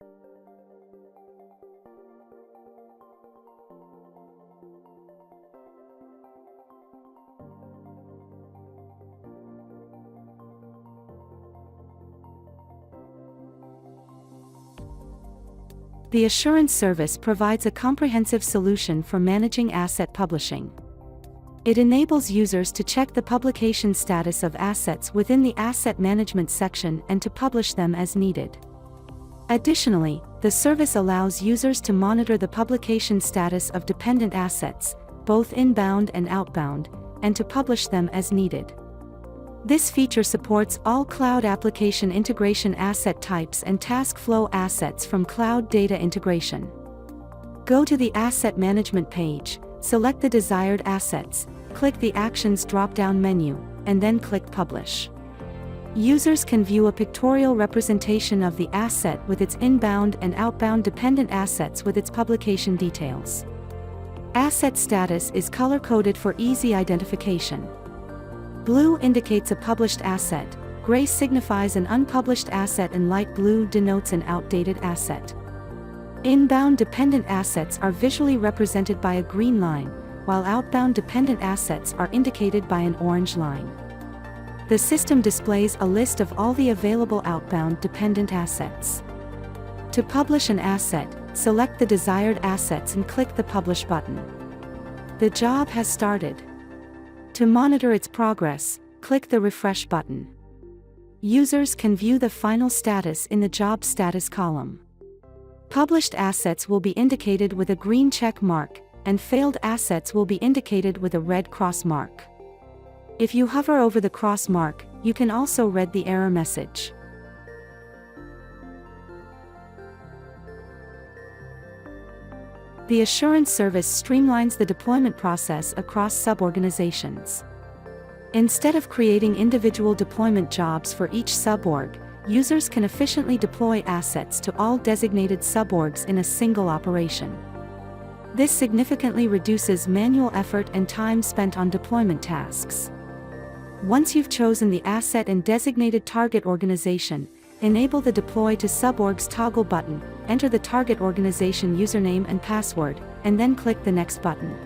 The Assurance Service provides a comprehensive solution for managing asset publishing. It enables users to check the publication status of assets within the Asset Management section and to publish them as needed. Additionally, the service allows users to monitor the publication status of dependent assets, both inbound and outbound, and to publish them as needed. This feature supports all cloud application integration asset types and task flow assets from cloud data integration. Go to the Asset Management page, select the desired assets, click the Actions drop-down menu, and then click Publish. Users can view a pictorial representation of the asset with its inbound and outbound dependent assets with its publication details. Asset status is color-coded for easy identification. Blue indicates a published asset, gray signifies an unpublished asset, and light blue denotes an outdated asset. Inbound dependent assets are visually represented by a green line, while outbound dependent assets are indicated by an orange line. The system displays a list of all the available outbound dependent assets. To publish an asset, select the desired assets and click the Publish button. The job has started. To monitor its progress, click the Refresh button. Users can view the final status in the Job Status column. Published assets will be indicated with a green check mark, and failed assets will be indicated with a red cross mark. If you hover over the cross mark, you can also read the error message. The Assurance Service streamlines the deployment process across sub-organizations. Instead of creating individual deployment jobs for each suborg, users can efficiently deploy assets to all designated suborgs in a single operation. This significantly reduces manual effort and time spent on deployment tasks. Once you've chosen the asset and designated target organization, enable the Deploy to Suborgs toggle button, enter the target organization username and password, and then click the Next button.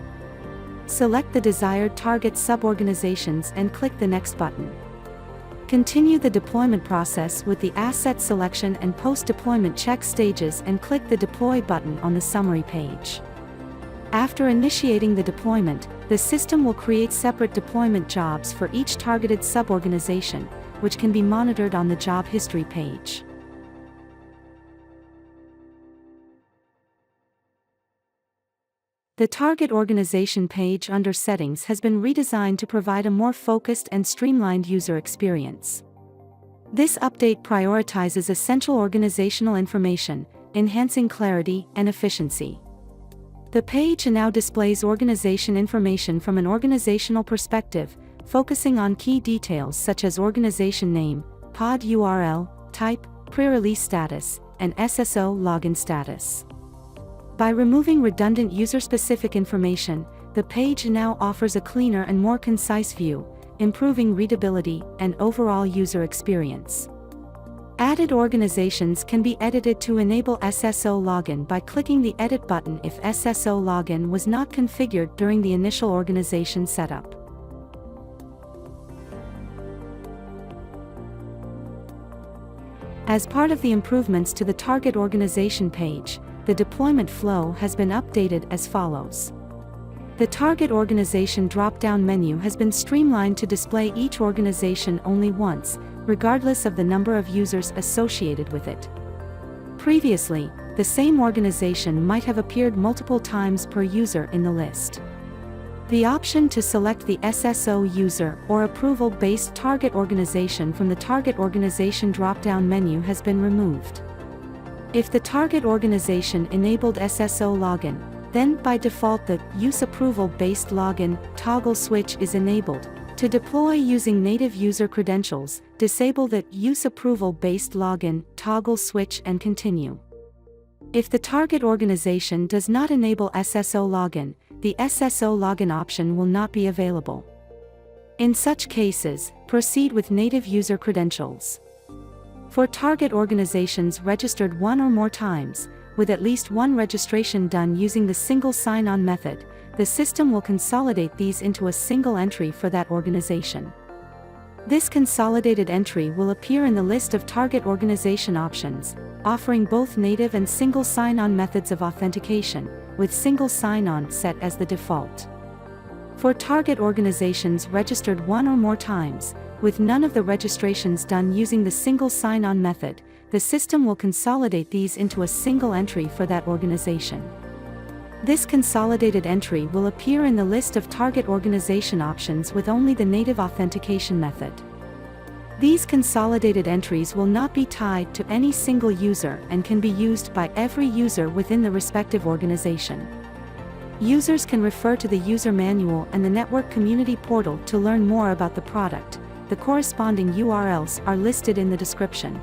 Select the desired target suborganizations and click the Next button. Continue the deployment process with the asset selection and post-deployment check stages and click the Deploy button on the summary page. After initiating the deployment, the system will create separate deployment jobs for each targeted suborganization, which can be monitored on the Job History page. The Target Organization page under Settings has been redesigned to provide a more focused and streamlined user experience. This update prioritizes essential organizational information, enhancing clarity and efficiency. The page now displays organization information from an organizational perspective, focusing on key details such as organization name, pod URL, type, pre-release status, and SSO login status. By removing redundant user-specific information, the page now offers a cleaner and more concise view, improving readability and overall user experience. Added organizations can be edited to enable SSO login by clicking the Edit button if SSO login was not configured during the initial organization setup. As part of the improvements to the Target Organization page, the deployment flow has been updated as follows. The Target Organization drop-down menu has been streamlined to display each organization only once, regardless of the number of users associated with it. Previously, the same organization might have appeared multiple times per user in the list. The option to select the SSO user or approval-based target organization from the Target Organization drop-down menu has been removed. If the target organization enabled SSO login, then by default the Use Approval-based login toggle switch is enabled. To deploy using native user credentials, disable the Use Approval-based login toggle switch and continue. If the target organization does not enable SSO login, the SSO login option will not be available. In such cases, proceed with native user credentials. For target organizations registered one or more times, with at least one registration done using the single sign-on method, the system will consolidate these into a single entry for that organization. This consolidated entry will appear in the list of target organization options, offering both native and single sign-on methods of authentication, with single sign-on set as the default. For target organizations registered one or more times, with none of the registrations done using the single sign-on method, the system will consolidate these into a single entry for that organization. This consolidated entry will appear in the list of target organization options with only the native authentication method. These consolidated entries will not be tied to any single user and can be used by every user within the respective organization. Users can refer to the user manual and the network community portal to learn more about the product. The corresponding URLs are listed in the description.